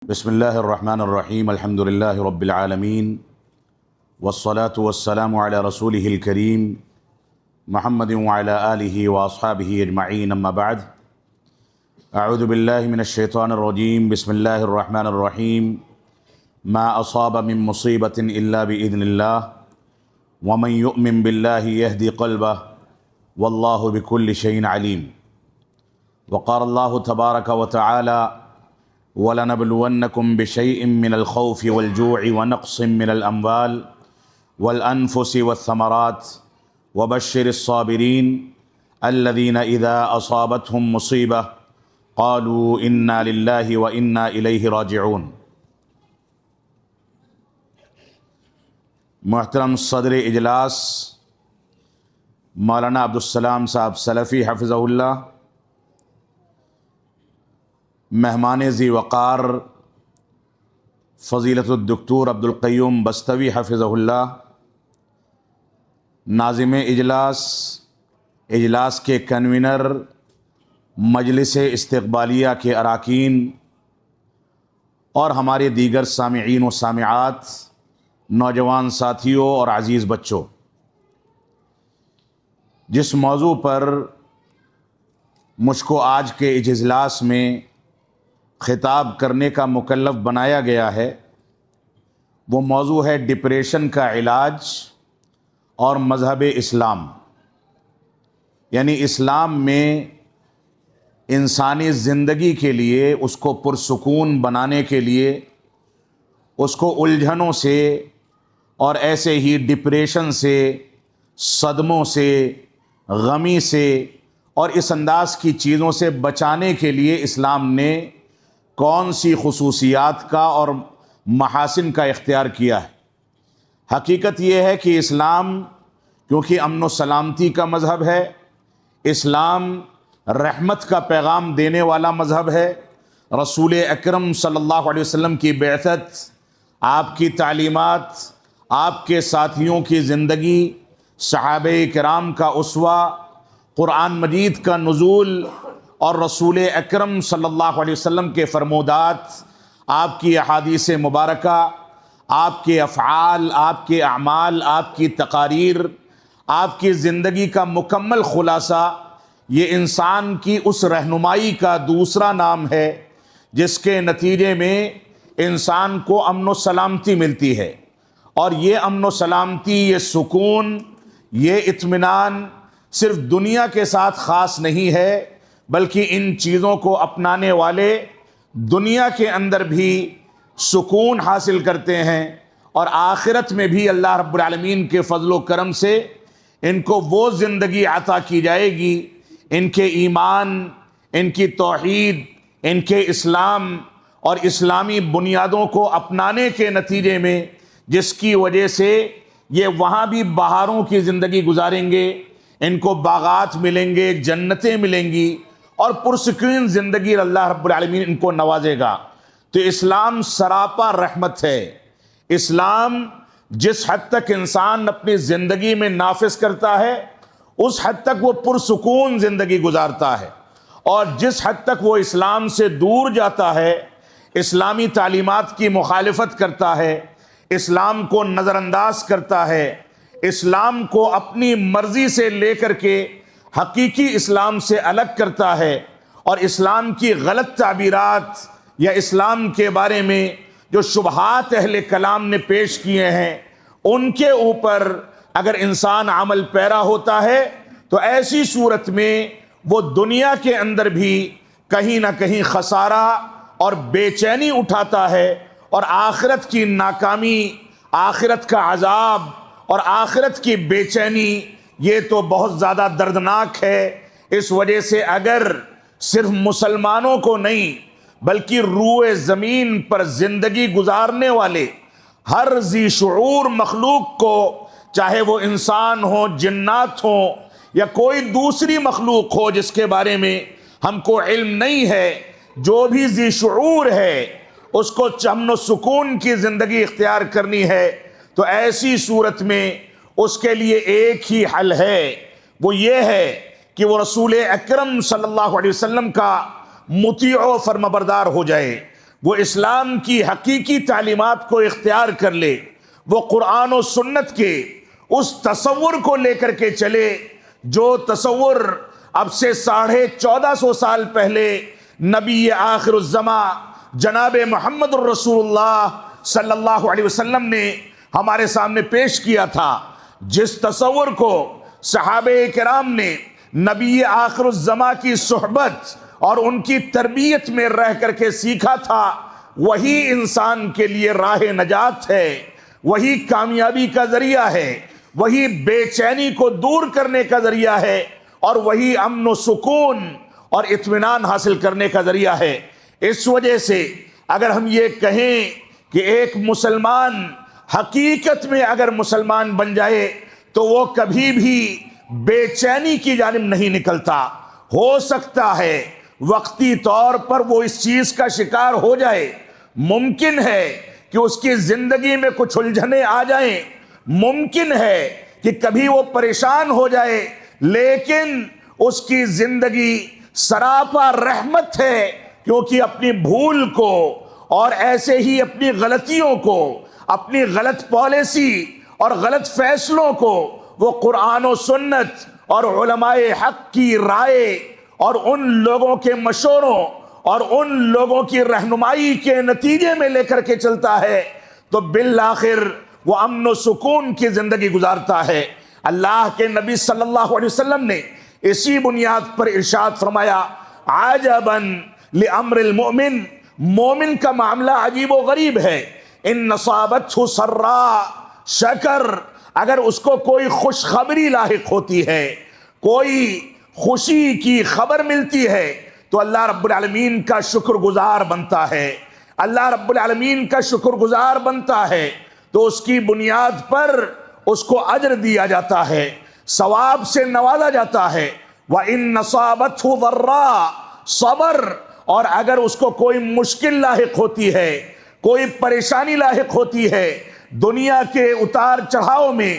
بسم اللہ الرحمن الرحیم الحمد للہ رب العالمین والصلاة والسلام علی رسولہ الکریم محمد وعلی آلہ واصحابہ اجمعین اما بعد اعوذ باللہ من الشیطان الرجیم بسم اللہ الرحمن الرحیم ما اصاب من مصیبۃ الا بإذن اللہ ومن یؤمن باللہ یہدی قلبہ واللہ بکل شیء علیم وقال اللہ تبارک وتعالی وَلَنَبْلُوَنَّكُمْ بِشَيْءٍ مِّنَ الْخَوْفِ وَالْجُوعِ وَنَقْصٍ مِّنَ الْأَمْوَالِ وَالْأَنفُسِ وَالثَّمَرَاتِ وَبَشِّرِ الصَّابِرِينَ الَّذِينَ إِذَا أَصَابَتْهُمْ مُصِيبَةٌ قَالُوا إِنَّا لِلَّهِ وَإِنَّا إِلَيْهِ رَاجِعُونَ۔ محترم صدر اجلاس مولانا عبدالسلام صاحب سلفی حفظہ اللہ، مہمان ذی وقار فضیلت الدکتور عبدالقیوم بستوی حفظہ اللہ، ناظم اجلاس، اجلاس کے کنوینر، مجلس استقبالیہ کے اراکین اور ہمارے دیگر سامعین و سامعات، نوجوان ساتھیوں اور عزیز بچوں، جس موضوع پر مجھ کو آج کے اجلاس میں خطاب کرنے کا مکلف بنایا گیا ہے، وہ موضوع ہے ڈپریشن کا علاج اور مذہب اسلام۔ یعنی اسلام میں انسانی زندگی کے لیے، اس کو پرسکون بنانے کے لیے، اس کو الجھنوں سے اور ایسے ہی ڈپریشن سے، صدموں سے، غمی سے اور اس انداز کی چیزوں سے بچانے کے لیے اسلام نے کون سی خصوصیات کا اور محاسن کا اختیار کیا ہے۔ حقیقت یہ ہے کہ اسلام کیونکہ امن و سلامتی کا مذہب ہے، اسلام رحمت کا پیغام دینے والا مذہب ہے۔ رسول اکرم صلی اللہ علیہ وسلم کی بعثت، آپ کی تعلیمات، آپ کے ساتھیوں کی زندگی، صحابہ کرام کا اسوہ، قرآن مجید کا نزول اور رسول اکرم صلی اللہ علیہ وسلم کے فرمودات، آپ کی احادیث مبارکہ، آپ کے افعال، آپ کے اعمال، آپ کی تقاریر، آپ کی زندگی کا مکمل خلاصہ، یہ انسان کی اس رہنمائی کا دوسرا نام ہے جس کے نتیجے میں انسان کو امن و سلامتی ملتی ہے۔ اور یہ امن و سلامتی، یہ سکون، یہ اطمینان صرف دنیا کے ساتھ خاص نہیں ہے، بلکہ ان چیزوں کو اپنانے والے دنیا کے اندر بھی سکون حاصل کرتے ہیں، اور آخرت میں بھی اللہ رب العالمین کے فضل و کرم سے ان کو وہ زندگی عطا کی جائے گی، ان کے ایمان، ان کی توحید، ان کے اسلام اور اسلامی بنیادوں کو اپنانے کے نتیجے میں، جس کی وجہ سے یہ وہاں بھی بہاروں کی زندگی گزاریں گے، ان کو باغات ملیں گے، جنتیں ملیں گی اور پرسکون زندگی اللہ رب العالمین ان کو نوازے گا۔ تو اسلام سراپا رحمت ہے۔ اسلام جس حد تک انسان اپنی زندگی میں نافذ کرتا ہے، اس حد تک وہ پرسکون زندگی گزارتا ہے، اور جس حد تک وہ اسلام سے دور جاتا ہے، اسلامی تعلیمات کی مخالفت کرتا ہے، اسلام کو نظر انداز کرتا ہے، اسلام کو اپنی مرضی سے لے کر کے حقیقی اسلام سے الگ کرتا ہے، اور اسلام کی غلط تعبیرات یا اسلام کے بارے میں جو شبہات اہل کلام نے پیش کیے ہیں، ان کے اوپر اگر انسان عمل پیرا ہوتا ہے تو ایسی صورت میں وہ دنیا کے اندر بھی کہیں نہ کہیں خسارہ اور بے چینی اٹھاتا ہے، اور آخرت کی ناکامی، آخرت کا عذاب اور آخرت کی بے چینی یہ تو بہت زیادہ دردناک ہے۔ اس وجہ سے اگر صرف مسلمانوں کو نہیں بلکہ روئے زمین پر زندگی گزارنے والے ہر ذی شعور مخلوق کو، چاہے وہ انسان ہو، جنات ہوں یا کوئی دوسری مخلوق ہو جس کے بارے میں ہم کو علم نہیں ہے، جو بھی ذی شعور ہے اس کو امن و سکون کی زندگی اختیار کرنی ہے، تو ایسی صورت میں اس کے لیے ایک ہی حل ہے، وہ یہ ہے کہ وہ رسول اکرم صلی اللہ علیہ وسلم کا مطیع و فرمانبردار ہو جائے۔ وہ اسلام کی حقیقی تعلیمات کو اختیار کر لے، وہ قرآن و سنت کے اس تصور کو لے کر کے چلے جو تصور اب سے 1450 سال پہلے نبی آخر الزماں جناب محمد الرسول اللہ صلی اللہ علیہ وسلم نے ہمارے سامنے پیش کیا تھا، جس تصور کو صحابہ کرام نے نبی آخر الزماں کی صحبت اور ان کی تربیت میں رہ کر کے سیکھا تھا، وہی انسان کے لیے راہ نجات ہے، وہی کامیابی کا ذریعہ ہے، وہی بے چینی کو دور کرنے کا ذریعہ ہے، اور وہی امن و سکون اور اطمینان حاصل کرنے کا ذریعہ ہے۔ اس وجہ سے اگر ہم یہ کہیں کہ ایک مسلمان حقیقت میں اگر مسلمان بن جائے تو وہ کبھی بھی بے چینی کی جانب نہیں نکلتا، ہو سکتا ہے وقتی طور پر وہ اس چیز کا شکار ہو جائے، ممکن ہے کہ اس کی زندگی میں کچھ الجھنیں آ جائیں، ممکن ہے کہ کبھی وہ پریشان ہو جائے، لیکن اس کی زندگی سراپا رحمت ہے، کیونکہ اپنی بھول کو اور ایسے ہی اپنی غلطیوں کو، اپنی غلط پالیسی اور غلط فیصلوں کو وہ قرآن و سنت اور علماء حق کی رائے اور ان لوگوں کے مشوروں اور ان لوگوں کی رہنمائی کے نتیجے میں لے کر کے چلتا ہے، تو بالآخر وہ امن و سکون کی زندگی گزارتا ہے۔ اللہ کے نبی صلی اللہ علیہ وسلم نے اسی بنیاد پر ارشاد فرمایا، عجباً لامر المؤمن، مومن کا معاملہ عجیب و غریب ہے، ان نصابتہ سراء شکر، اگر اس کو کوئی خوشخبری لاحق ہوتی ہے، کوئی خوشی کی خبر ملتی ہے تو اللہ رب العالمین کا شکر گزار بنتا ہے، اللہ رب العالمین کا شکر گزار بنتا ہے، تو اس کی بنیاد پر اس کو اجر دیا جاتا ہے، ثواب سے نوازا جاتا ہے۔ وَإِن نَصَابَتْهُ ضَرَّاء صبر، اور اگر اس کو کوئی مشکل لاحق ہوتی ہے، کوئی پریشانی لاحق ہوتی ہے، دنیا کے اتار چڑھاؤ میں،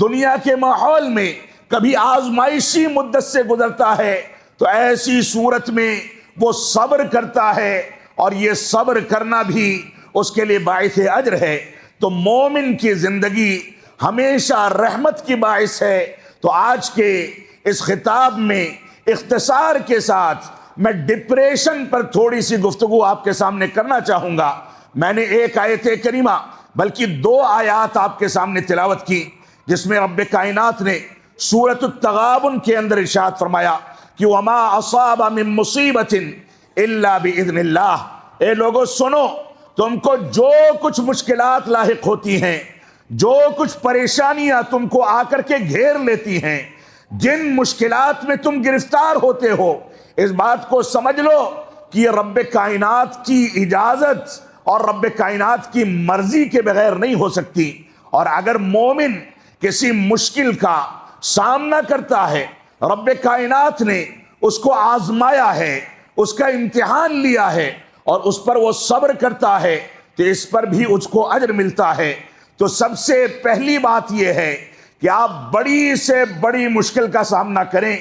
دنیا کے ماحول میں کبھی آزمائشی مدت سے گزرتا ہے، تو ایسی صورت میں وہ صبر کرتا ہے، اور یہ صبر کرنا بھی اس کے لیے باعث اجر ہے۔ تو مومن کی زندگی ہمیشہ رحمت کی باعث ہے۔ تو آج کے اس خطاب میں اختصار کے ساتھ میں ڈپریشن پر تھوڑی سی گفتگو آپ کے سامنے کرنا چاہوں گا۔ میں نے ایک آیت کریمہ بلکہ 2 آیات آپ کے سامنے تلاوت کی، جس میں رب کائنات نے سورۃ التغابن کے اندر ارشاد فرمایا کہ وما اصاب من مصیبت الا باذن اللہ، اے لوگوں سنو، تم کو جو کچھ مشکلات لاحق ہوتی ہیں، جو کچھ پریشانیاں تم کو آ کر کے گھیر لیتی ہیں، جن مشکلات میں تم گرفتار ہوتے ہو، اس بات کو سمجھ لو کہ یہ رب کائنات کی اجازت اور رب کائنات کی مرضی کے بغیر نہیں ہو سکتی۔ اور اگر مومن کسی مشکل کا سامنا کرتا ہے، رب کائنات نے اس کو آزمایا ہے، اس کا امتحان لیا ہے، اور اس پر وہ صبر کرتا ہے، تو اس پر بھی اس کو اجر ملتا ہے۔ تو سب سے پہلی بات یہ ہے کہ آپ بڑی سے بڑی مشکل کا سامنا کریں،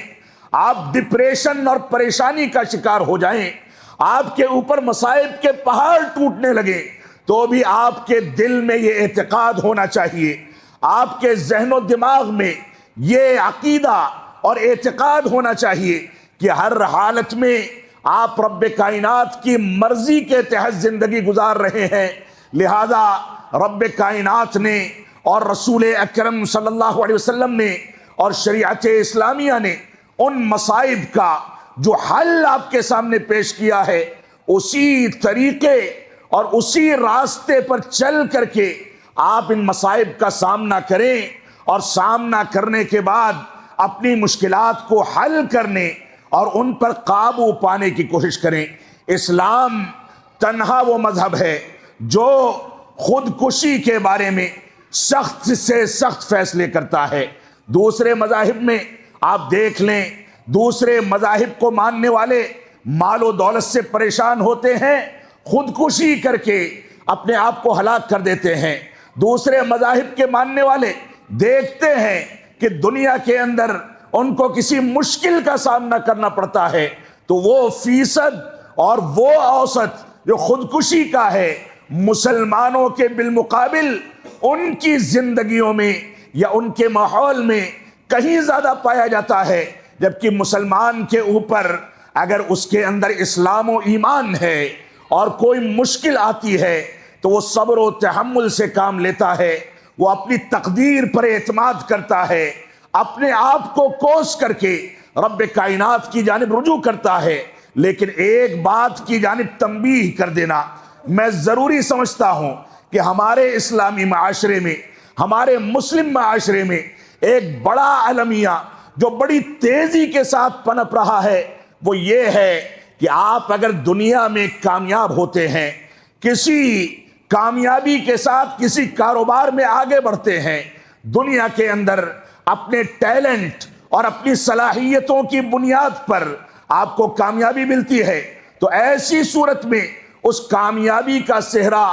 آپ ڈپریشن اور پریشانی کا شکار ہو جائیں، آپ کے اوپر مصائب کے پہاڑ ٹوٹنے لگے، تو بھی آپ کے دل میں یہ اعتقاد ہونا چاہیے، آپ کے ذہن و دماغ میں یہ عقیدہ اور اعتقاد ہونا چاہیے کہ ہر حالت میں آپ رب کائنات کی مرضی کے تحت زندگی گزار رہے ہیں۔ لہذا رب کائنات نے اور رسول اکرم صلی اللہ علیہ وسلم نے اور شریعت اسلامیہ نے ان مصائب کا جو حل آپ کے سامنے پیش کیا ہے، اسی طریقے اور اسی راستے پر چل کر کے آپ ان مصائب کا سامنا کریں، اور سامنا کرنے کے بعد اپنی مشکلات کو حل کرنے اور ان پر قابو پانے کی کوشش کریں۔ اسلام تنہا وہ مذہب ہے جو خودکشی کے بارے میں سخت سے سخت فیصلے کرتا ہے۔ دوسرے مذاہب میں آپ دیکھ لیں، دوسرے مذاہب کو ماننے والے مال و دولت سے پریشان ہوتے ہیں، خودکشی کر کے اپنے آپ کو ہلاک کر دیتے ہیں۔ دوسرے مذاہب کے ماننے والے دیکھتے ہیں کہ دنیا کے اندر ان کو کسی مشکل کا سامنا کرنا پڑتا ہے تو وہ فیصد اور وہ اوسط جو خودکشی کا ہے مسلمانوں کے بالمقابل ان کی زندگیوں میں یا ان کے ماحول میں کہیں زیادہ پایا جاتا ہے، جبکہ مسلمان کے اوپر اگر اس کے اندر اسلام و ایمان ہے اور کوئی مشکل آتی ہے تو وہ صبر و تحمل سے کام لیتا ہے، وہ اپنی تقدیر پر اعتماد کرتا ہے، اپنے آپ کو کوس کر کے رب کائنات کی جانب رجوع کرتا ہے۔ لیکن ایک بات کی جانب تنبیہ کر دینا میں ضروری سمجھتا ہوں کہ ہمارے اسلامی معاشرے میں، ہمارے مسلم معاشرے میں ایک بڑا المیہ جو بڑی تیزی کے ساتھ پنپ رہا ہے وہ یہ ہے کہ آپ اگر دنیا میں کامیاب ہوتے ہیں، کسی کامیابی کے ساتھ کسی کاروبار میں آگے بڑھتے ہیں، دنیا کے اندر اپنے ٹیلنٹ اور اپنی صلاحیتوں کی بنیاد پر آپ کو کامیابی ملتی ہے، تو ایسی صورت میں اس کامیابی کا سہرا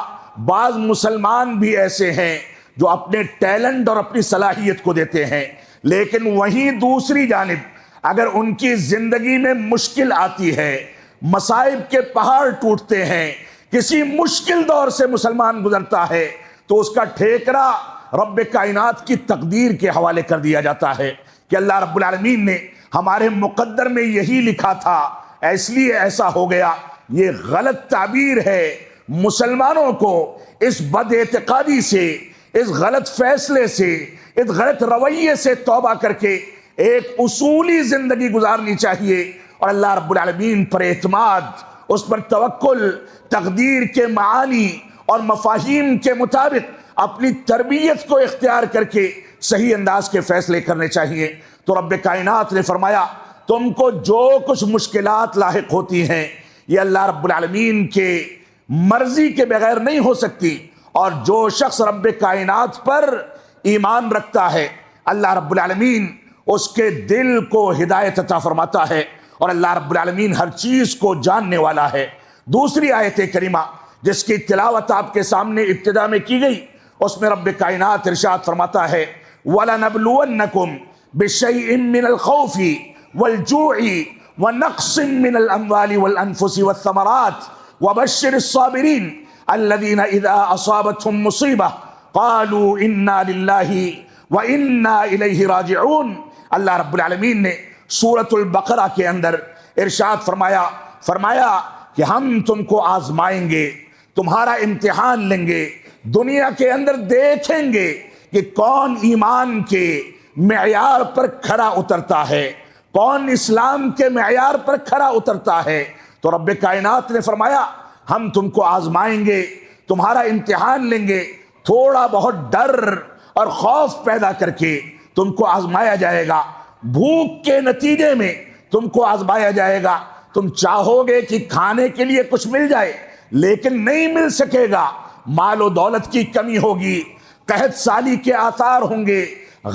بعض مسلمان بھی ایسے ہیں جو اپنے ٹیلنٹ اور اپنی صلاحیت کو دیتے ہیں، لیکن وہیں دوسری جانب اگر ان کی زندگی میں مشکل آتی ہے، مصائب کے پہاڑ ٹوٹتے ہیں، کسی مشکل دور سے مسلمان گزرتا ہے تو اس کا ٹھیکرا رب کائنات کی تقدیر کے حوالے کر دیا جاتا ہے کہ اللہ رب العالمین نے ہمارے مقدر میں یہی لکھا تھا، اس لیے ایسا ہو گیا۔ یہ غلط تعبیر ہے۔ مسلمانوں کو اس بد اعتقادی سے، اس غلط فیصلے سے، اس غلط رویے سے توبہ کر کے ایک اصولی زندگی گزارنی چاہیے اور اللہ رب العالمین پر اعتماد، اس پر توکل، تقدیر کے معانی اور مفاہیم کے مطابق اپنی تربیت کو اختیار کر کے صحیح انداز کے فیصلے کرنے چاہیے۔ تو رب کائنات نے فرمایا تم کو جو کچھ مشکلات لاحق ہوتی ہیں یہ اللہ رب العالمین کے مرضی کے بغیر نہیں ہو سکتی، اور جو شخص رب کائنات پر ایمان رکھتا ہے اللہ رب العالمین اس کے دل کو ہدایت عطا فرماتا ہے، اور اللہ رب العالمین ہر چیز کو جاننے والا ہے۔ دوسری آیت کریمہ جس کی تلاوت آپ کے سامنے ابتدا میں کی گئی، اس میں رب کائنات ارشاد فرماتا ہے وَلَنَبْلُوَنَّكُمْ بِشَيْءٍ مِّنَ الْخَوْفِ وَالْجُوعِ وَنَقْصٍ مِّنَ الْأَمْوَالِ وَالْأَنفُسِ وَالثَّمَرَاتِ وَبَشِّرِ الصَّابِرِينَ الَّذِينَ إِذَا أَصَابَتْهُمْ مُصِيبَةٌ قَالُوا إِنَّا لِلَّهِ وَإِنَّا إِلَيْهِ رَاجِعُونَ۔ اللہ رب العالمین نے سورۃ البقرہ کے اندر ارشاد فرمایا کہ ہم تم کو آزمائیں گے، تمہارا امتحان لیں گے، دنیا کے اندر دیکھیں گے کہ کون ایمان کے معیار پر کھرا اترتا ہے، کون اسلام کے معیار پر کھرا اترتا ہے۔ تو رب کائنات نے فرمایا ہم تم کو آزمائیں گے، تمہارا امتحان لیں گے، تھوڑا بہت ڈر اور خوف پیدا کر کے تم کو آزمایا جائے گا، بھوک کے نتیجے میں تم کو آزمایا جائے گا، تم چاہو گے کہ کھانے کے لیے کچھ مل جائے لیکن نہیں مل سکے گا، مال و دولت کی کمی ہوگی، قحط سالی کے آثار ہوں گے،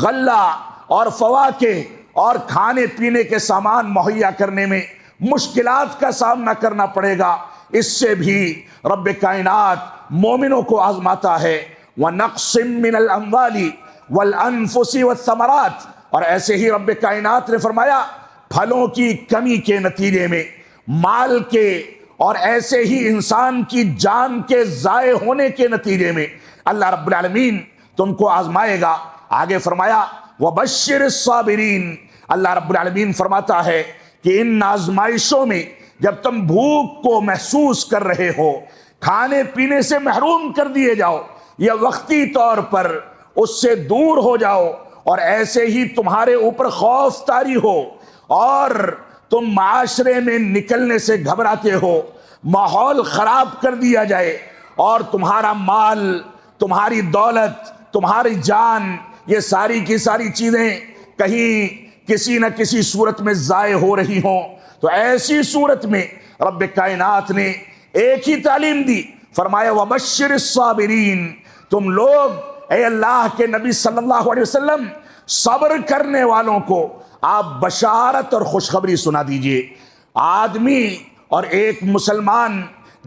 غلہ اور فواکہ اور کھانے پینے کے سامان مہیا کرنے میں مشکلات کا سامنا کرنا پڑے گا۔ اس سے بھی رب کائنات مومنوں کو آزماتا ہے۔ وَنَقْصٍ مِّنَ الْأَمْوَالِ وَالْأَنفُسِ وَالثَّمَرَاتِ، اور ایسے ہی رب کائنات نے فرمایا پھلوں کی کمی کے نتیجے میں، مال کے اور ایسے ہی انسان کی جان کے ضائع ہونے کے نتیجے میں اللہ رب العالمین تم کو آزمائے گا۔ آگے فرمایا وَبَشِّرِ الصَّابِرِينَ، اللہ رب العالمین فرماتا ہے کہ ان آزمائشوں میں جب تم بھوک کو محسوس کر رہے ہو، کھانے پینے سے محروم کر دیے جاؤ یا وقتی طور پر اس سے دور ہو جاؤ، اور ایسے ہی تمہارے اوپر خوف طاری ہو اور تم معاشرے میں نکلنے سے گھبراتے ہو، ماحول خراب کر دیا جائے اور تمہارا مال، تمہاری دولت، تمہاری جان، یہ ساری کی ساری چیزیں کہیں کسی نہ کسی صورت میں ضائع ہو رہی ہوں، تو ایسی صورت میں رب کائنات نے ایک ہی تعلیم دی، فرمایا وَبَشِّرِ الصَّابِرِينَ، تم لوگ اے اللہ کے نبی صلی اللہ علیہ وسلم صبر کرنے والوں کو آپ بشارت اور خوشخبری سنا دیجئے۔ آدمی اور ایک مسلمان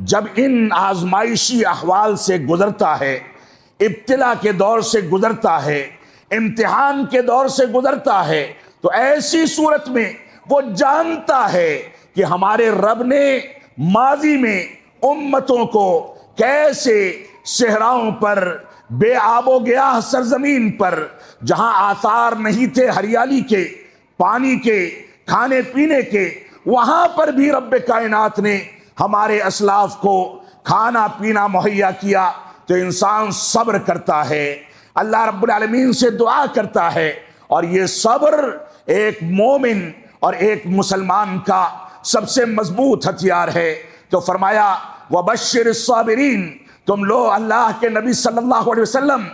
جب ان آزمائشی احوال سے گزرتا ہے، ابتلا کے دور سے گزرتا ہے، امتحان کے دور سے گزرتا ہے، تو ایسی صورت میں وہ جانتا ہے کہ ہمارے رب نے ماضی میں امتوں کو کیسے صحراؤں پر، بے آب و گیاہ سرزمین پر، جہاں آثار نہیں تھے ہریالی کے، پانی کے، کھانے پینے کے، وہاں پر بھی رب کائنات نے ہمارے اسلاف کو کھانا پینا مہیا کیا، تو انسان صبر کرتا ہے، اللہ رب العالمین سے دعا کرتا ہے، اور یہ صبر ایک مومن اور ایک مسلمان کا سب سے مضبوط ہتھیار ہے۔ تو فرمایا وَبَشِّرِ الصَّابِرِينَ، تم لو اللہ کے نبی صلی اللہ علیہ وسلم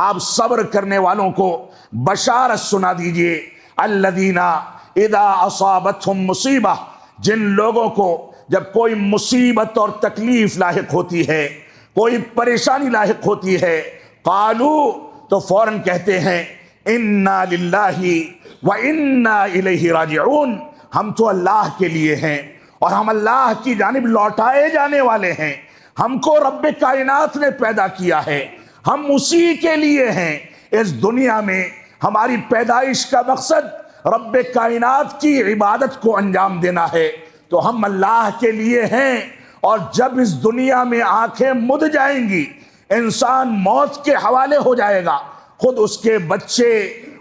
آپ صبر کرنے والوں کو بشارت سنا دیجئے، الَّذِينَ اِذَا أَصَابَتْهُمْ مُصِیبَةٌ، جن لوگوں کو جب کوئی مصیبت اور تکلیف لاحق ہوتی ہے، کوئی پریشانی لاحق ہوتی ہے، قالوا، تو فوراً کہتے ہیں اِنَّا لِلَّهِ وَإِنَّا إِلَيْهِ راجعون، ہم تو اللہ کے لیے ہیں اور ہم اللہ کی جانب لوٹائے جانے والے ہیں، ہم کو رب کائنات نے پیدا کیا ہے، ہم اسی کے لیے ہیں، اس دنیا میں ہماری پیدائش کا مقصد رب کائنات کی عبادت کو انجام دینا ہے، تو ہم اللہ کے لیے ہیں، اور جب اس دنیا میں آنکھیں مد جائیں گی، انسان موت کے حوالے ہو جائے گا، خود اس کے بچے،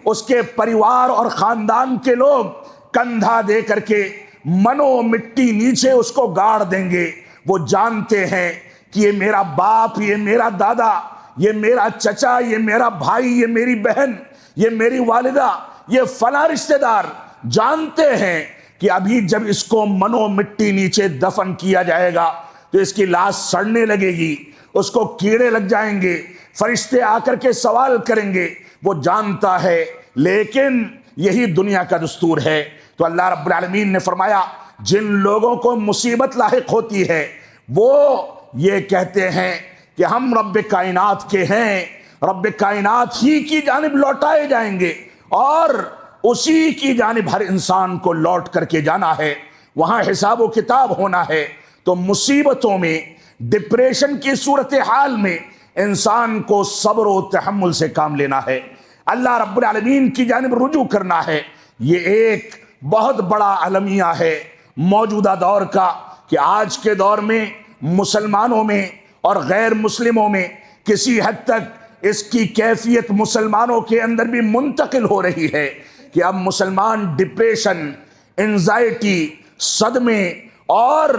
اس کے پریوار اور خاندان کے لوگ کندھا دے کر کے منو مٹی نیچے اس کو گاڑ دیں گے، وہ جانتے ہیں کہ یہ میرا باپ، یہ میرا دادا، یہ میرا چچا، یہ میرا بھائی، یہ میری بہن، یہ میری والدہ، یہ فلاں رشتہ دار، جانتے ہیں کہ ابھی جب اس کو منو مٹی نیچے دفن کیا جائے گا تو اس کی لاش سڑنے لگے گی، اس کو کیڑے لگ جائیں گے، فرشتے آ کر کے سوال کریں گے، وہ جانتا ہے، لیکن یہی دنیا کا دستور ہے۔ تو اللہ رب العالمین نے فرمایا جن لوگوں کو مصیبت لاحق ہوتی ہے وہ یہ کہتے ہیں کہ ہم رب کائنات کے ہیں، رب کائنات ہی کی جانب لوٹائے جائیں گے، اور اسی کی جانب ہر انسان کو لوٹ کر کے جانا ہے، وہاں حساب و کتاب ہونا ہے۔ تو مصیبتوں میں، ڈپریشن کی صورتحال میں انسان کو صبر و تحمل سے کام لینا ہے، اللہ رب العالمین کی جانب رجوع کرنا ہے۔ یہ ایک بہت بڑا المیہ ہے موجودہ دور کا، کہ آج کے دور میں مسلمانوں میں اور غیر مسلموں میں کسی حد تک اس کی کیفیت مسلمانوں کے اندر بھی منتقل ہو رہی ہے کہ اب مسلمان ڈپریشن، انزائٹی، صدمے اور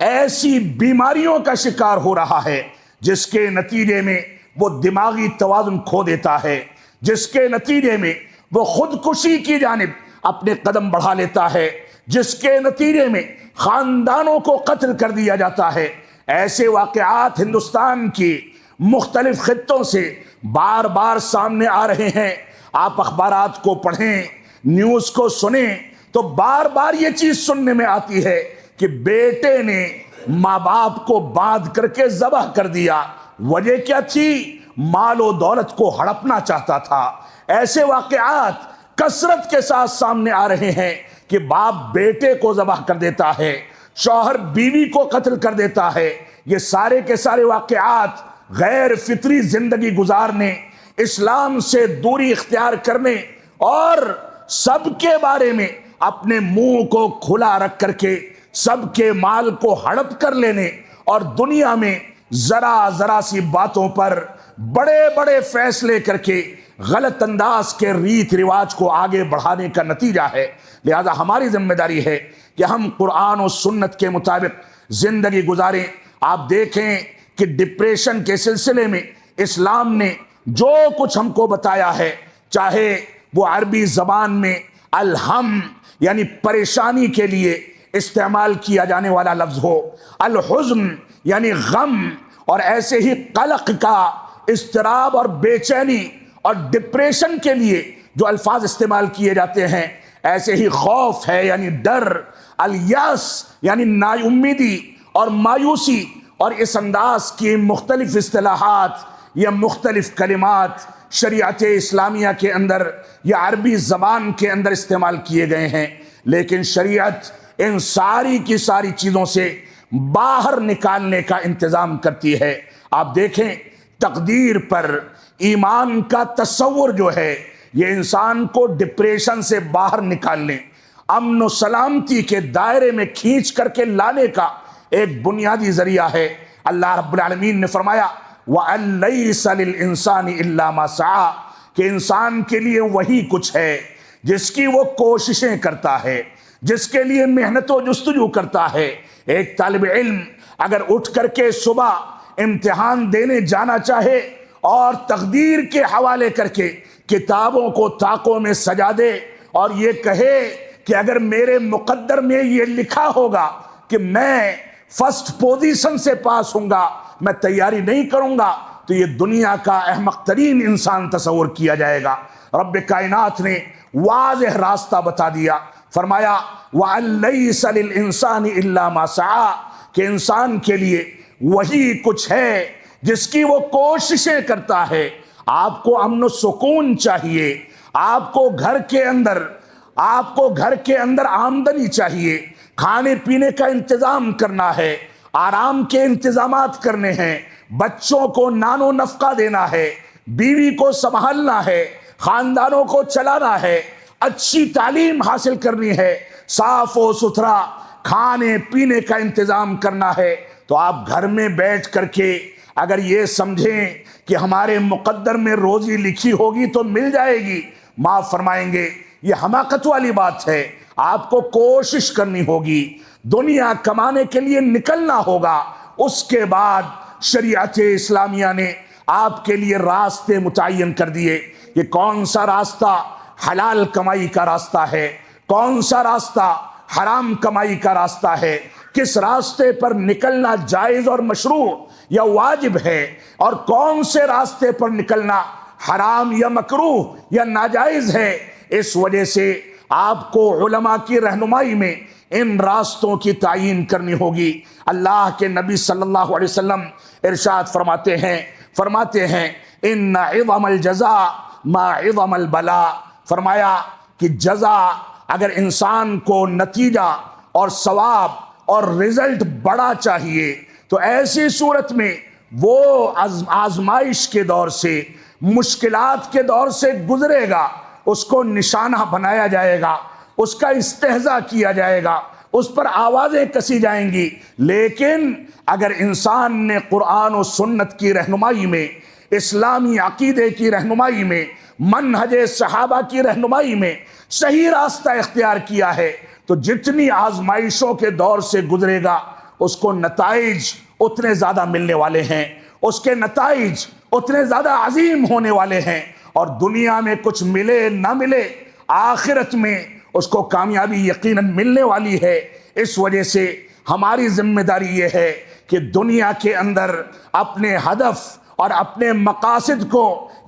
ایسی بیماریوں کا شکار ہو رہا ہے جس کے نتیجے میں وہ دماغی توازن کھو دیتا ہے، جس کے نتیجے میں وہ خودکشی کی جانب اپنے قدم بڑھا لیتا ہے، جس کے نتیجے میں خاندانوں کو قتل کر دیا جاتا ہے۔ ایسے واقعات ہندوستان کی مختلف خطوں سے بار بار سامنے آ رہے ہیں، آپ اخبارات کو پڑھیں، نیوز کو سنیں تو بار بار یہ چیز سننے میں آتی ہے کہ بیٹے نے ماں باپ کو باندھ کر کے ذبح کر دیا، وجہ کیا تھی؟ مال و دولت کو ہڑپنا چاہتا تھا۔ ایسے واقعات کثرت کے ساتھ سامنے آ رہے ہیں کہ باپ بیٹے کو ذبح کر دیتا ہے، شوہر بیوی کو قتل کر دیتا ہے۔ یہ سارے کے سارے واقعات غیر فطری زندگی گزارنے، اسلام سے دوری اختیار کرنے اور سب کے بارے میں اپنے منہ کو کھلا رکھ کر کے سب کے مال کو ہڑپ کر لینے اور دنیا میں ذرا ذرا سی باتوں پر بڑے بڑے فیصلے کر کے غلط انداز کے ریت رواج کو آگے بڑھانے کا نتیجہ ہے۔ لہذا ہماری ذمہ داری ہے کہ ہم قرآن و سنت کے مطابق زندگی گزاریں۔ آپ دیکھیں کہ ڈپریشن کے سلسلے میں اسلام نے جو کچھ ہم کو بتایا ہے، چاہے وہ عربی زبان میں الہم یعنی پریشانی کے لیے استعمال کیا جانے والا لفظ ہو، الحزن یعنی غم، اور ایسے ہی قلق کا، اضطراب اور بے چینی اور ڈپریشن کے لیے جو الفاظ استعمال کیے جاتے ہیں، ایسے ہی خوف ہے یعنی ڈر، الیاس یعنی نا امیدی اور مایوسی، اور اس انداز کی مختلف اصطلاحات یا مختلف کلمات شریعت اسلامیہ کے اندر یا عربی زبان کے اندر استعمال کیے گئے ہیں، لیکن شریعت ان ساری کی ساری چیزوں سے باہر نکالنے کا انتظام کرتی ہے۔ آپ دیکھیں تقدیر پر ایمان کا تصور جو ہے یہ انسان کو ڈپریشن سے باہر نکالنے، امن و سلامتی کے دائرے میں کھینچ کر کے لانے کا ایک بنیادی ذریعہ ہے۔ اللہ رب العالمین نے فرمایا وَأَن لَيْسَ لِلْإِنسَانِ إِلَّا مَا سَعَى، کہ انسان کے لیے وہی کچھ ہے جس کی وہ کوششیں کرتا ہے، جس کے لیے محنت و جستجو کرتا ہے۔ ایک طالب علم اگر اٹھ کر کے صبح امتحان دینے جانا چاہے اور تقدیر کے حوالے کر کے کتابوں کو طاقوں میں سجا دے اور یہ کہے کہ اگر میرے مقدر میں یہ لکھا ہوگا کہ میں فرسٹ پوزیشن سے پاس ہوں گا، میں تیاری نہیں کروں گا، تو یہ دنیا کا احمق ترین انسان تصور کیا جائے گا۔ رب کائنات نے واضح راستہ بتا دیا، فرمایا وَأَن لَيْسَ لِلْإِنسَانِ إِلَّا مَا سَعَى، کہ انسان کے لیے وہی کچھ ہے جس کی وہ کوششیں کرتا ہے۔ آپ کو امن و سکون چاہیے، آپ کو گھر کے اندر آمدنی چاہیے، کھانے پینے کا انتظام کرنا ہے، آرام کے انتظامات کرنے ہیں، بچوں کو نان و نفقہ دینا ہے، بیوی کو سنبھالنا ہے، خاندانوں کو چلانا ہے، اچھی تعلیم حاصل کرنی ہے، صاف و ستھرا کھانے پینے کا انتظام کرنا ہے۔ تو آپ گھر میں بیٹھ کر کے اگر یہ سمجھیں کہ ہمارے مقدر میں روزی لکھی ہوگی تو مل جائے گی، معاف فرمائیں گے، یہ حماقت والی بات ہے۔ آپ کو کوشش کرنی ہوگی، دنیا کمانے کے لیے نکلنا ہوگا۔ اس کے بعد شریعت اسلامیہ نے آپ کے لیے راستے متعین کر دیے کہ کون سا راستہ حلال کمائی کا راستہ ہے، کون سا راستہ حرام کمائی کا راستہ ہے، کس راستے پر نکلنا جائز اور مشروع یا واجب ہے، اور کون سے راستے پر نکلنا حرام یا مکروہ یا ناجائز ہے۔ اس وجہ سے آپ کو علماء کی رہنمائی میں ان راستوں کی تعیین کرنی ہوگی۔ اللہ کے نبی صلی اللہ علیہ وسلم ارشاد فرماتے ہیں ان عظم الجزاء ما عظم البلاء، فرمایا کہ جزا اگر انسان کو نتیجہ اور ثواب اور رزلٹ بڑا چاہیے تو ایسی صورت میں وہ آزمائش کے دور سے، مشکلات کے دور سے گزرے گا، اس کو نشانہ بنایا جائے گا، اس کا استہزاء کیا جائے گا، اس پر آوازیں کسی جائیں گی۔ لیکن اگر انسان نے قرآن و سنت کی رہنمائی میں، اسلامی عقیدے کی رہنمائی میں، منہج صحابہ کی رہنمائی میں صحیح راستہ اختیار کیا ہے تو جتنی آزمائشوں کے دور سے گزرے گا اس کو نتائج اتنے زیادہ ملنے والے ہیں، اس کے نتائج اتنے زیادہ عظیم ہونے والے ہیں، اور دنیا میں کچھ ملے نہ ملے آخرت میں اس کو کامیابی یقیناً ملنے والی ہے۔ اس وجہ سے ہماری ذمہ داری یہ ہے کہ دنیا کے اندر اپنے ہدف اور اپنے مقاصد کو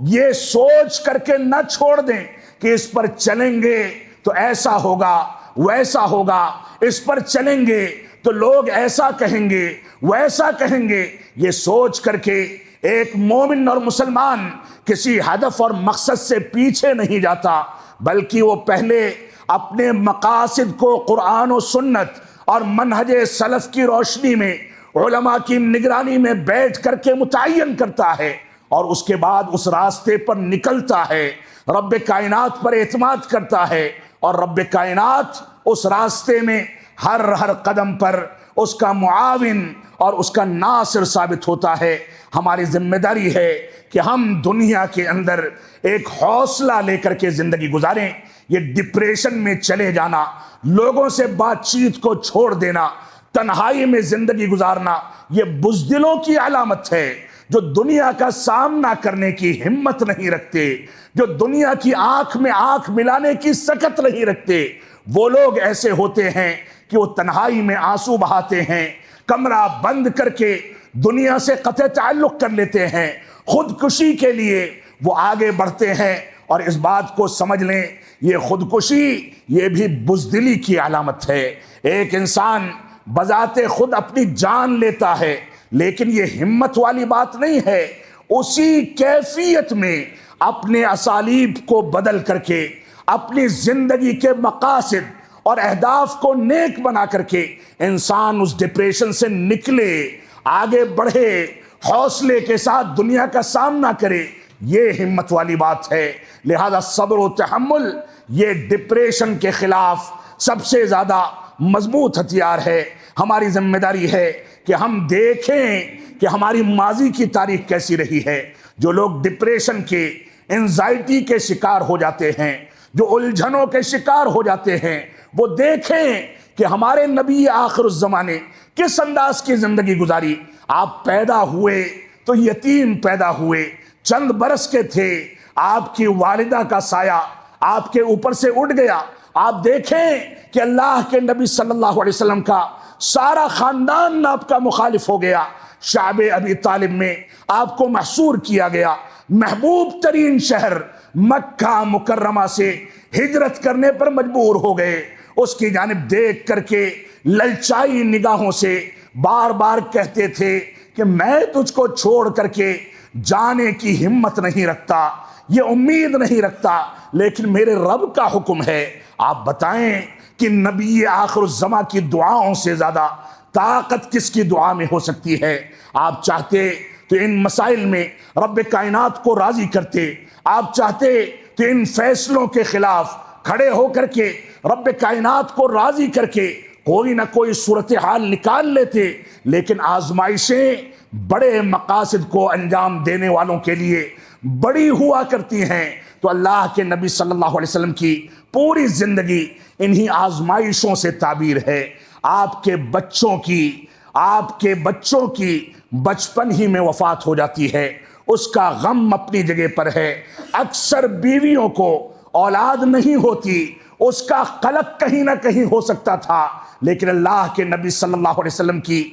یہ سوچ کر کے نہ چھوڑ دیں کہ اس پر چلیں گے تو ایسا ہوگا ویسا ہوگا، اس پر چلیں گے تو لوگ ایسا کہیں گے ویسا کہیں گے۔ یہ سوچ کر کے ایک مومن اور مسلمان کسی ہدف اور مقصد سے پیچھے نہیں جاتا، بلکہ وہ پہلے اپنے مقاصد کو قرآن و سنت اور منہج سلف کی روشنی میں علماء کی نگرانی میں بیٹھ کر کے متعین کرتا ہے، اور اس کے بعد اس راستے پر نکلتا ہے، رب کائنات پر اعتماد کرتا ہے، اور رب کائنات اس راستے میں ہر قدم پر اس کا معاون اور اس کا ناصر ثابت ہوتا ہے۔ ہماری ذمہ داری ہے کہ ہم دنیا کے اندر ایک حوصلہ لے کر کے زندگی گزاریں۔ یہ ڈپریشن میں چلے جانا، لوگوں سے بات چیت کو چھوڑ دینا، تنہائی میں زندگی گزارنا، یہ بزدلوں کی علامت ہے، جو دنیا کا سامنا کرنے کی ہمت نہیں رکھتے، جو دنیا کی آنکھ میں آنکھ ملانے کی سکت نہیں رکھتے۔ وہ لوگ ایسے ہوتے ہیں کہ وہ تنہائی میں آنسو بہاتے ہیں، کمرہ بند کر کے دنیا سے قطع تعلق کر لیتے ہیں، خودکشی کے لیے وہ آگے بڑھتے ہیں۔ اور اس بات کو سمجھ لیں، یہ خودکشی یہ بھی بزدلی کی علامت ہے۔ ایک انسان بذات خود اپنی جان لیتا ہے، لیکن یہ ہمت والی بات نہیں ہے۔ اسی کیفیت میں اپنے اسالیب کو بدل کر کے اپنی زندگی کے مقاصد اور اہداف کو نیک بنا کر کے انسان اس ڈپریشن سے نکلے، آگے بڑھے، حوصلے کے ساتھ دنیا کا سامنا کرے، یہ ہمت والی بات ہے۔ لہذا صبر و تحمل یہ ڈپریشن کے خلاف سب سے زیادہ مضبوط ہتھیار ہے۔ ہماری ذمہ داری ہے کہ ہم دیکھیں کہ ہماری ماضی کی تاریخ کیسی رہی ہے۔ جو لوگ ڈپریشن کے، انزائٹی کے شکار ہو جاتے ہیں، جو الجھنوں کے شکار ہو جاتے ہیں، وہ دیکھیں کہ ہمارے نبی آخر الزماں نے کس انداز کی زندگی گزاری۔ آپ پیدا ہوئے تو یتیم پیدا ہوئے، چند برس کے تھے، آپ کی والدہ کا سایہ آپ کے اوپر سے اٹھ گیا۔ آپ دیکھیں کہ اللہ کے نبی صلی اللہ علیہ وسلم کا سارا خاندان آپ کا مخالف ہو گیا۔ شعب ابی طالب میں آپ کو محصور کیا گیا۔ محبوب ترین شہر مکہ مکرمہ سے ہجرت کرنے پر مجبور ہو گئے۔ اس کی جانب دیکھ کر کے للچائی نگاہوں سے بار بار کہتے تھے کہ میں تجھ کو چھوڑ کر کے جانے کی ہمت نہیں رکھتا، یہ امید نہیں رکھتا، لیکن میرے رب کا حکم ہے۔ آپ بتائیں کہ نبی آخر الزماں کی دعاؤں سے زیادہ طاقت کس کی دعا میں ہو سکتی ہے؟ آپ چاہتے تو ان مسائل میں رب کائنات کو راضی کرتے، آپ چاہتے تو ان فیصلوں کے خلاف کھڑے ہو کر کے رب کائنات کو راضی کر کے کوئی نہ کوئی صورتحال نکال لیتے، لیکن آزمائشیں بڑے مقاصد کو انجام دینے والوں کے لیے بڑی ہوا کرتی ہیں۔ تو اللہ کے نبی صلی اللہ علیہ وسلم کی پوری زندگی انہی آزمائشوں سے تعبیر ہے۔ آپ کے بچوں کی بچپن ہی میں وفات ہو جاتی ہے، اس کا غم اپنی جگہ پر ہے۔ اکثر بیویوں کو اولاد نہیں ہوتی، اس کا قلق کہیں نہ کہیں ہو سکتا تھا، لیکن اللہ کے نبی صلی اللہ علیہ وسلم کی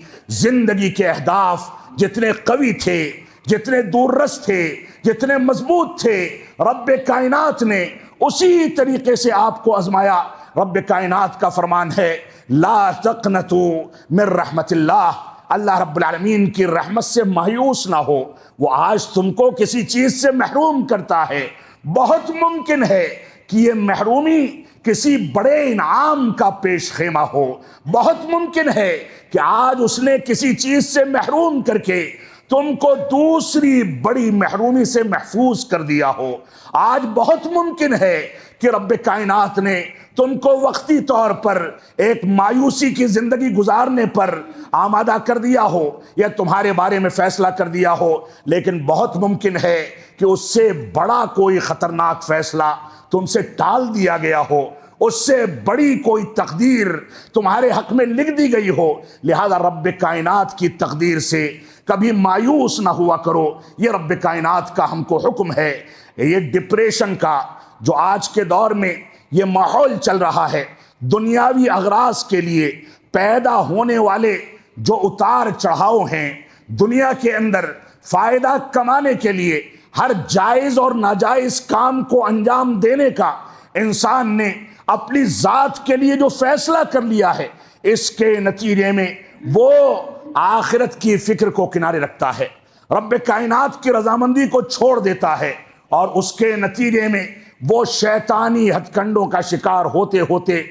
زندگی کے اہداف جتنے قوی تھے، جتنے دوررس تھے، جتنے مضبوط تھے، رب کائنات نے اسی طریقے سے آپ کو آزمایا۔ رب کائنات کا فرمان ہے لا تقنطوا من رحمت اللہ، اللہ رب العالمین کی رحمت سے مایوس نہ ہو۔ وہ آج تم کو کسی چیز سے محروم کرتا ہے، بہت ممکن ہے کہ یہ محرومی کسی بڑے انعام کا پیش خیمہ ہو، بہت ممکن ہے کہ آج اس نے کسی چیز سے محروم کر کے تم کو دوسری بڑی محرومی سے محفوظ کر دیا ہو۔ آج بہت ممکن ہے کہ رب کائنات نے تم کو وقتی طور پر ایک مایوسی کی زندگی گزارنے پر آمادہ کر دیا ہو یا تمہارے بارے میں فیصلہ کر دیا ہو، لیکن بہت ممکن ہے کہ اس سے بڑا کوئی خطرناک فیصلہ تم سے ٹال دیا گیا ہو، اس سے بڑی کوئی تقدیر تمہارے حق میں لکھ دی گئی ہو۔ لہذا رب کائنات کی تقدیر سے کبھی مایوس نہ ہوا کرو، یہ رب کائنات کا ہم کو حکم ہے۔ یہ ڈپریشن کا جو آج کے دور میں یہ ماحول چل رہا ہے، دنیاوی اغراض کے لیے پیدا ہونے والے جو اتار چڑھاؤ ہیں، دنیا کے اندر فائدہ کمانے کے لیے ہر جائز اور ناجائز کام کو انجام دینے کا انسان نے اپنی ذات کے لیے جو فیصلہ کر لیا ہے، اس کے نتیجے میں وہ آخرت کی فکر کو کنارے رکھتا ہے، رب کائنات کی رضامندی کو چھوڑ دیتا ہے، اور اس کے نتیجے میں وہ شیطانی ہتھ کنڈوں کا شکار ہوتے ہوتے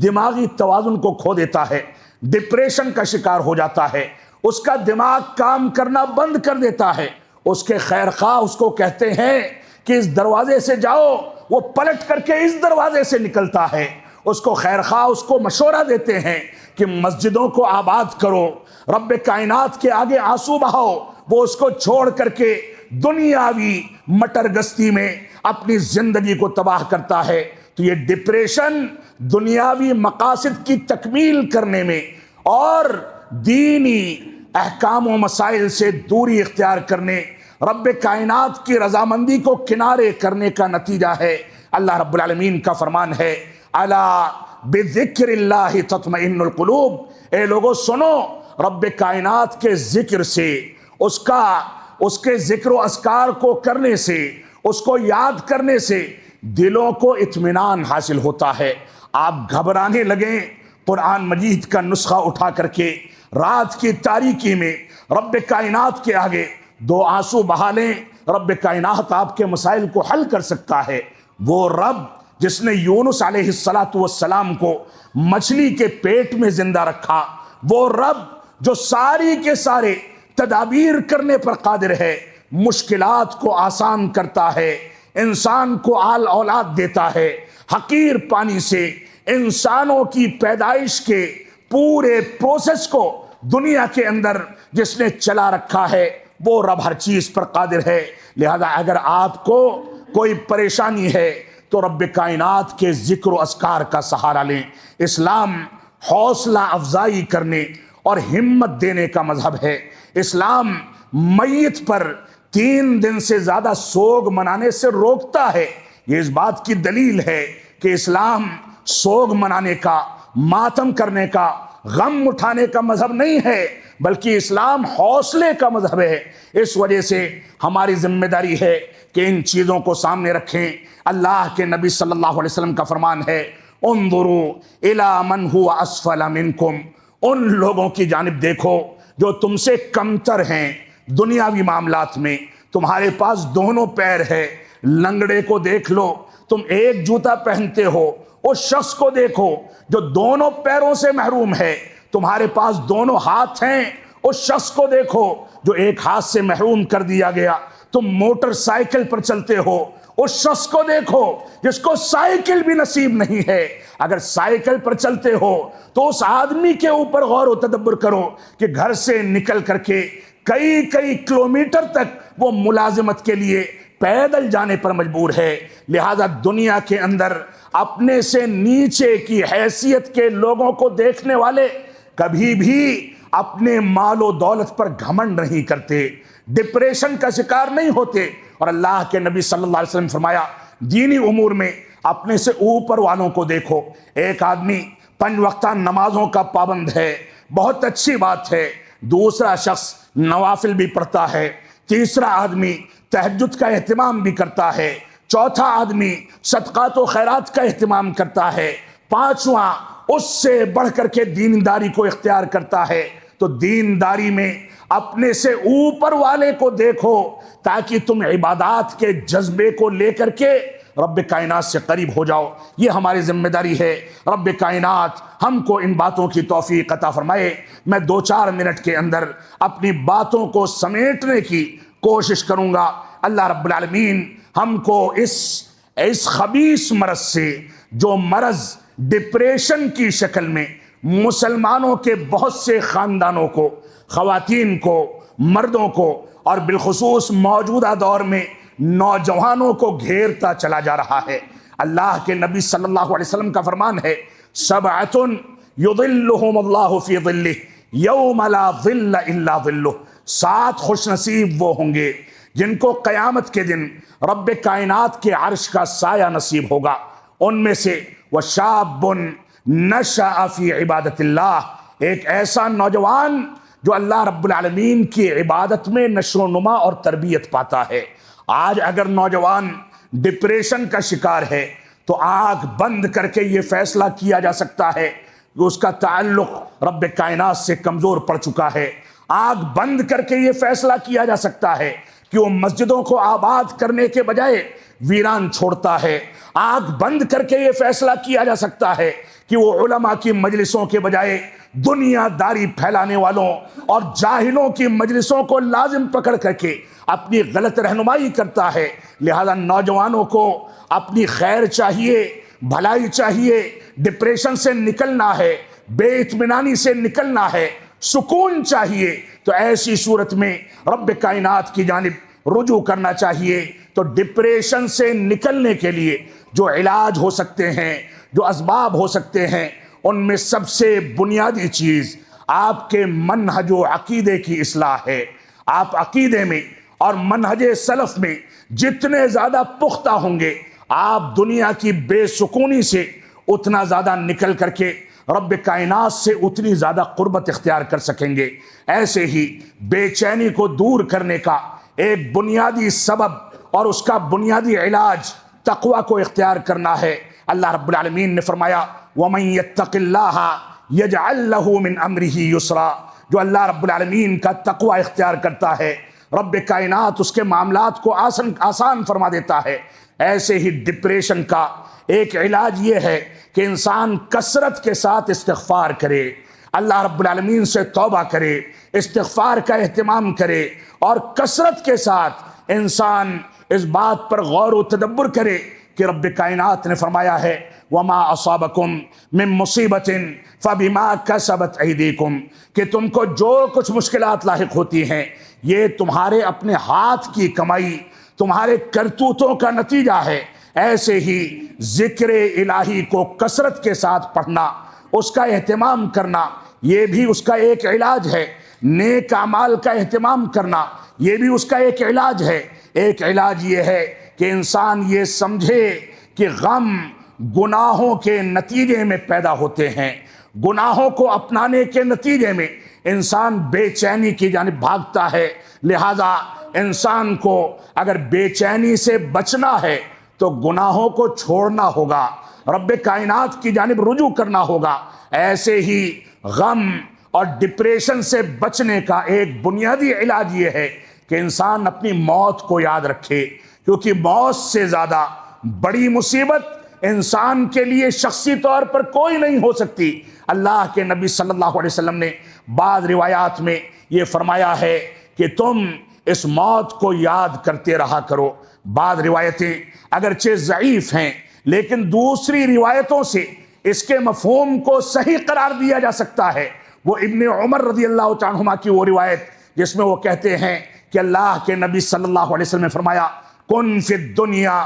دماغی توازن کو کھو دیتا ہے، ڈپریشن کا شکار ہو جاتا ہے، اس کا دماغ کام کرنا بند کر دیتا ہے۔ اس کے خیر خواہ اس کو کہتے ہیں کہ اس دروازے سے جاؤ، وہ پلٹ کر کے اس دروازے سے نکلتا ہے۔ اس کو خیر خواہ اس کو مشورہ دیتے ہیں کہ مسجدوں کو آباد کرو، رب کائنات کے آگے آنسو بہاؤ، وہ اس کو چھوڑ کر کے دنیاوی مٹر گستی میں اپنی زندگی کو تباہ کرتا ہے۔ تو یہ ڈپریشن دنیاوی مقاصد کی تکمیل کرنے میں اور دینی احکام و مسائل سے دوری اختیار کرنے، رب کائنات کی رضامندی کو کنارے کرنے کا نتیجہ ہے۔ اللہ رب العالمین کا فرمان ہے الا بذکر اللہ تطمئن القلوب، اے لوگو سنو، رب کائنات کے ذکر سے، اس کے ذکر و اذکار کو کرنے سے، اس کو یاد کرنے سے دلوں کو اطمینان حاصل ہوتا ہے۔ آپ گھبرانے لگیں، قرآن مجید کا نسخہ اٹھا کر کے رات کی تاریکی میں رب کائنات کے آگے دو آنسو بہا لیں، رب کائنات آپ کے مسائل کو حل کر سکتا ہے۔ وہ رب جس نے یونس علیہ السلام کو مچھلی کے پیٹ میں زندہ رکھا، وہ رب جو ساری کے سارے تدابیر کرنے پر قادر ہے، مشکلات کو آسان کرتا ہے، انسان کو آل اولاد دیتا ہے، حقیر پانی سے انسانوں کی پیدائش کے پورے پروسیس کو دنیا کے اندر جس نے چلا رکھا ہے وہ رب ہر چیز پر قادر ہے۔ لہذا اگر آپ کو کوئی پریشانی ہے تو رب کائنات کے ذکر و اذکار کا سہارا لیں۔ اسلام حوصلہ افزائی کرنے اور ہمت دینے کا مذہب ہے۔ اسلام میت پر 3 دن سے زیادہ سوگ منانے سے روکتا ہے۔ یہ اس بات کی دلیل ہے کہ اسلام سوگ منانے کا، ماتم کرنے کا، غم اٹھانے کا مذہب نہیں ہے، بلکہ اسلام حوصلے کا مذہب ہے۔ اس وجہ سے ہماری ذمہ داری ہے کہ ان چیزوں کو سامنے رکھیں۔ اللہ کے نبی صلی اللہ علیہ وسلم کا فرمان ہے، انظروا الی من هو اسفل منکم، ان لوگوں کی جانب دیکھو جو تم سے کمتر ہیں دنیاوی معاملات میں۔ تمہارے پاس دونوں پیر ہے، لنگڑے کو دیکھ لو، تم ایک جوتا پہنتے ہو، اس شخص کو دیکھو جو دونوں پیروں سے محروم ہے۔ تمہارے پاس دونوں ہاتھ ہیں، اس شخص کو دیکھو جو ایک ہاتھ سے محروم کر دیا گیا۔ تم موٹر سائیکل پر چلتے ہو، اس شخص کو دیکھو جس کو سائیکل بھی نصیب نہیں ہے۔ اگر سائیکل پر چلتے ہو تو اس آدمی کے اوپر غور و تدبر کرو کہ گھر سے نکل کر کے کئی کلومیٹر تک وہ ملازمت کے لیے پیدل جانے پر مجبور ہے۔ لہذا دنیا کے اندر اپنے سے نیچے کی حیثیت کے لوگوں کو دیکھنے والے کبھی بھی اپنے مال و دولت پر گھمنڈ نہیں کرتے، ڈپریشن کا شکار نہیں ہوتے۔ اور اللہ کے نبی صلی اللہ علیہ وسلم فرمایا، دینی امور میں اپنے سے اوپر والوں کو دیکھو۔ ایک آدمی 5 وقتہ نمازوں کا پابند ہے، بہت اچھی بات ہے۔ دوسرا شخص نوافل بھی پڑھتا ہے، تیسرا آدمی تہجد کا اہتمام بھی کرتا ہے، چوتھا آدمی صدقات و خیرات کا اہتمام کرتا ہے، پانچواں اس سے بڑھ کر کے دینداری کو اختیار کرتا ہے۔ تو دینداری میں اپنے سے اوپر والے کو دیکھو تاکہ تم عبادات کے جذبے کو لے کر کے رب کائنات سے قریب ہو جاؤ۔ یہ ہماری ذمہ داری ہے۔ رب کائنات ہم کو ان باتوں کی توفیق عطا فرمائے۔ میں 2-4 منٹ کے اندر اپنی باتوں کو سمیٹنے کی کوشش کروں گا۔ اللہ رب العالمین ہم کو اس خبیث مرض سے، جو مرض ڈپریشن کی شکل میں مسلمانوں کے بہت سے خاندانوں کو، خواتین کو، مردوں کو اور بالخصوص موجودہ دور میں نوجوانوں کو گھیرتا چلا جا رہا ہے۔ اللہ کے نبی صلی اللہ علیہ وسلم کا فرمان ہے، سبعۃ یظلھم اللہ فی ظلہ یوم لا ظل الا ظلہ، 7 خوش نصیب وہ ہوں گے جن کو قیامت کے دن رب کائنات کے عرش کا سایہ نصیب ہوگا۔ ان میں سے وشاب نشأ فی عبادت اللہ، ایک ایسا نوجوان جو اللہ رب العالمین کی عبادت میں نشو و نما اور تربیت پاتا ہے۔ آج اگر نوجوان ڈپریشن کا شکار ہے تو آنکھ بند کر کے یہ فیصلہ کیا جا سکتا ہے کہ اس کا تعلق رب کائنات سے کمزور پڑ چکا ہے۔ آنکھ بند کر کے یہ فیصلہ کیا جا سکتا ہے کہ وہ مسجدوں کو آباد کرنے کے بجائے ویران چھوڑتا ہے۔ آنکھ بند کر کے یہ فیصلہ کیا جا سکتا ہے کہ وہ علماء کی مجلسوں کے بجائے دنیا داری پھیلانے والوں اور جاہلوں کی مجلسوں کو لازم پکڑ کر کے اپنی غلط رہنمائی کرتا ہے۔ لہذا نوجوانوں کو اپنی خیر چاہیے، بھلائی چاہیے، ڈپریشن سے نکلنا ہے، بے اطمینانی سے نکلنا ہے، سکون چاہیے، تو ایسی صورت میں رب کائنات کی جانب رجوع کرنا چاہیے۔ تو ڈپریشن سے نکلنے کے لیے جو علاج ہو سکتے ہیں، جو اسباب ہو سکتے ہیں، ان میں سب سے بنیادی چیز آپ کے منہج و عقیدے کی اصلاح ہے۔ آپ عقیدے میں اور منہج سلف میں جتنے زیادہ پختہ ہوں گے، آپ دنیا کی بے سکونی سے اتنا زیادہ نکل کر کے رب کائنات سے اتنی زیادہ قربت اختیار کر سکیں گے۔ ایسے ہی بے چینی کو دور کرنے کا ایک بنیادی سبب اور اس کا بنیادی علاج تقوی کو اختیار کرنا ہے۔ اللہ رب العالمین نے فرمایا، وَمَن يَتَّقِ اللَّهَ يَجْعَلْ لَهُ مِنْ أَمْرِهِ يُسْرًا، جو اللہ رب العالمین کا تقوی اختیار کرتا ہے، رب کائنات اس کے معاملات کو آسان فرما دیتا ہے۔ ایسے ہی ڈپریشن کا ایک علاج یہ ہے کہ انسان کثرت کے ساتھ استغفار کرے، اللہ رب العالمین سے توبہ کرے، استغفار کا اہتمام کرے، اور کثرت کے ساتھ انسان اس بات پر غور و تدبر کرے کہ کہ رب کائنات نے فرمایا ہے وما اصابکم من مصیبت فبما کسبت ایدیکم، کہ تم کو جو کچھ مشکلات لاحق ہوتی ہیں یہ تمہارے اپنے ہاتھ کی کمائی، تمہارے کرتوتوں کا نتیجہ ہے۔ ایسے ہی ذکر الہی کو کثرت کے ساتھ پڑھنا، اس کا اہتمام کرنا، یہ بھی اس کا ایک علاج ہے۔ نیک اعمال کا اہتمام کرنا، یہ بھی اس کا ایک علاج ہے۔ ایک علاج یہ ہے کہ انسان یہ سمجھے کہ غم گناہوں کے نتیجے میں پیدا ہوتے ہیں، گناہوں کو اپنانے کے نتیجے میں انسان بے چینی کی جانب بھاگتا ہے۔ لہذا انسان کو اگر بے چینی سے بچنا ہے تو گناہوں کو چھوڑنا ہوگا، رب کائنات کی جانب رجوع کرنا ہوگا۔ ایسے ہی غم اور ڈپریشن سے بچنے کا ایک بنیادی علاج یہ ہے کہ انسان اپنی موت کو یاد رکھے، کیونکہ موت سے زیادہ بڑی مصیبت انسان کے لیے شخصی طور پر کوئی نہیں ہو سکتی۔ اللہ کے نبی صلی اللہ علیہ وسلم نے بعض روایات میں یہ فرمایا ہے کہ تم اس موت کو یاد کرتے رہا کرو۔ بعض روایتیں اگرچہ ضعیف ہیں لیکن دوسری روایتوں سے اس کے مفہوم کو صحیح قرار دیا جا سکتا ہے۔ وہ ابن عمر رضی اللہ تعالیٰ عنہما کی وہ روایت جس میں وہ کہتے ہیں کہ اللہ کے نبی صلی اللہ علیہ وسلم نے فرمایا کن فی الدنیا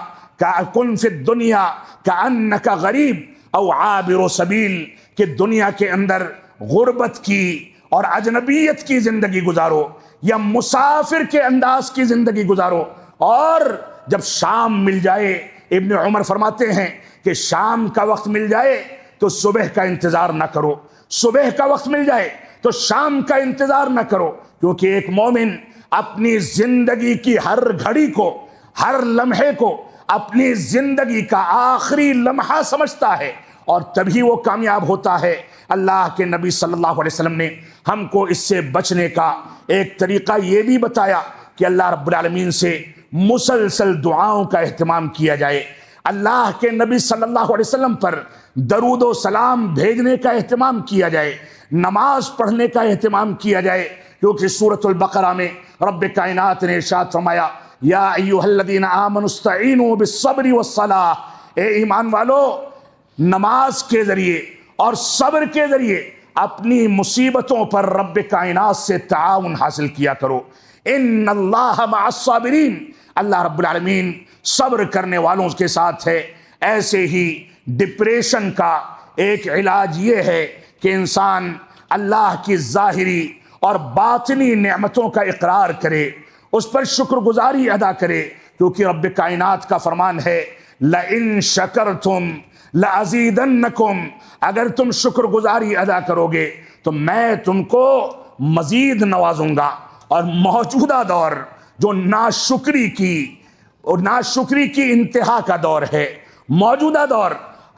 کأنک غریب او عابر سبیل، کہ دنیا کے اندر غربت کی اور اجنبیت کی زندگی گزارو یا مسافر کے انداز کی زندگی گزارو، اور جب شام مل جائے، ابن عمر فرماتے ہیں کہ شام کا وقت مل جائے تو صبح کا انتظار نہ کرو، صبح کا وقت مل جائے تو شام کا انتظار نہ کرو، کیونکہ ایک مومن اپنی زندگی کی ہر گھڑی کو، ہر لمحے کو اپنی زندگی کا آخری لمحہ سمجھتا ہے اور تبھی وہ کامیاب ہوتا ہے۔ اللہ کے نبی صلی اللہ علیہ وسلم نے ہم کو اس سے بچنے کا ایک طریقہ یہ بھی بتایا کہ اللہ رب العالمین سے مسلسل دعاؤں کا اہتمام کیا جائے، اللہ کے نبی صلی اللہ علیہ وسلم پر درود و سلام بھیجنے کا اہتمام کیا جائے، نماز پڑھنے کا اہتمام کیا جائے، کیونکہ سورۃ البقرہ میں رب کائنات نے ارشاد فرمایا یا ایھا الذین آمنوا استعینوا بالصبر والصلاۃ، اے ایمان والو نماز کے ذریعے اور صبر کے ذریعے اپنی مصیبتوں پر رب کائنات سے تعاون حاصل کیا کرو۔ ان اللہ مع الصابرین، اللہ رب العالمین صبر کرنے والوں کے ساتھ ہے۔ ایسے ہی ڈپریشن کا ایک علاج یہ ہے کہ انسان اللہ کی ظاہری اور باطنی نعمتوں کا اقرار کرے، اس پر شکر گزاری ادا کرے، کیونکہ رب کائنات کا فرمان ہے لئن شکرتم لازیدنکم، اگر تم شکر گزاری ادا کرو گے تو میں تم کو مزید نوازوں گا۔ اور موجودہ دور جو ناشکری کی انتہا کا دور ہے، موجودہ دور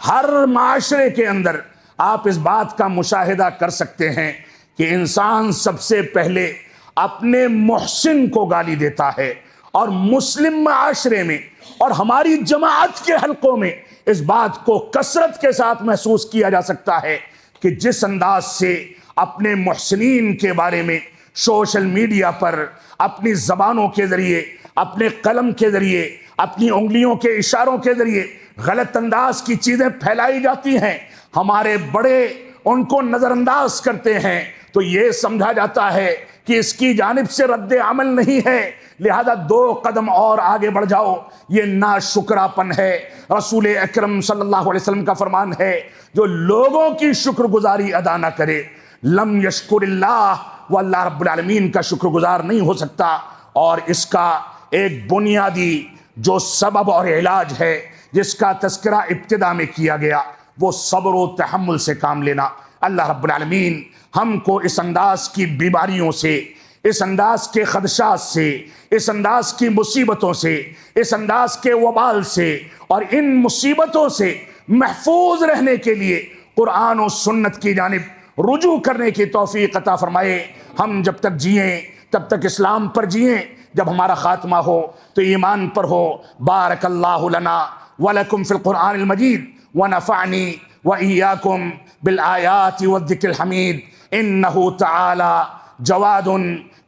ہر معاشرے کے اندر آپ اس بات کا مشاہدہ کر سکتے ہیں کہ انسان سب سے پہلے اپنے محسن کو گالی دیتا ہے، اور مسلم معاشرے میں اور ہماری جماعت کے حلقوں میں اس بات کو کثرت کے ساتھ محسوس کیا جا سکتا ہے کہ جس انداز سے اپنے محسنین کے بارے میں سوشل میڈیا پر اپنی زبانوں کے ذریعے، اپنے قلم کے ذریعے، اپنی انگلیوں کے اشاروں کے ذریعے غلط انداز کی چیزیں پھیلائی جاتی ہیں، ہمارے بڑے ان کو نظر انداز کرتے ہیں، تو یہ سمجھا جاتا ہے کہ اس کی جانب سے رد عمل نہیں ہے، لہذا 2 قدم اور آگے بڑھ جاؤ۔ یہ ناشکراپن ہے۔ رسول اکرم صلی اللہ علیہ وسلم کا فرمان ہے جو لوگوں کی شکر گزاری ادا نہ کرے لم یشکر اللہ، وہ اللہ رب العالمین کا شکر گزار نہیں ہو سکتا۔ اور اس کا ایک بنیادی جو سبب اور علاج ہے جس کا تذکرہ ابتدا میں کیا گیا، وہ صبر و تحمل سے کام لینا۔ اللہ رب العالمین ہم کو اس انداز کی بیماریوں سے، اس انداز کے خدشات سے، اس انداز کی مصیبتوں سے، اس انداز کے وبال سے اور ان مصیبتوں سے محفوظ رہنے کے لیے قرآن و سنت کی جانب رجوع کرنے کی توفیق عطا فرمائے۔ ہم جب تک جئیں تب تک اسلام پر جئیں، جب ہمارا خاتمہ ہو تو ایمان پر ہو۔ بارک اللہ لنا ولکم فی القرآن المجید ونفعنی وإیاکم بالآیات والذکر الحمید، انہ تعالی جواد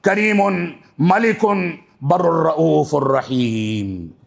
کریم ملک بر الرؤوف الرحیم۔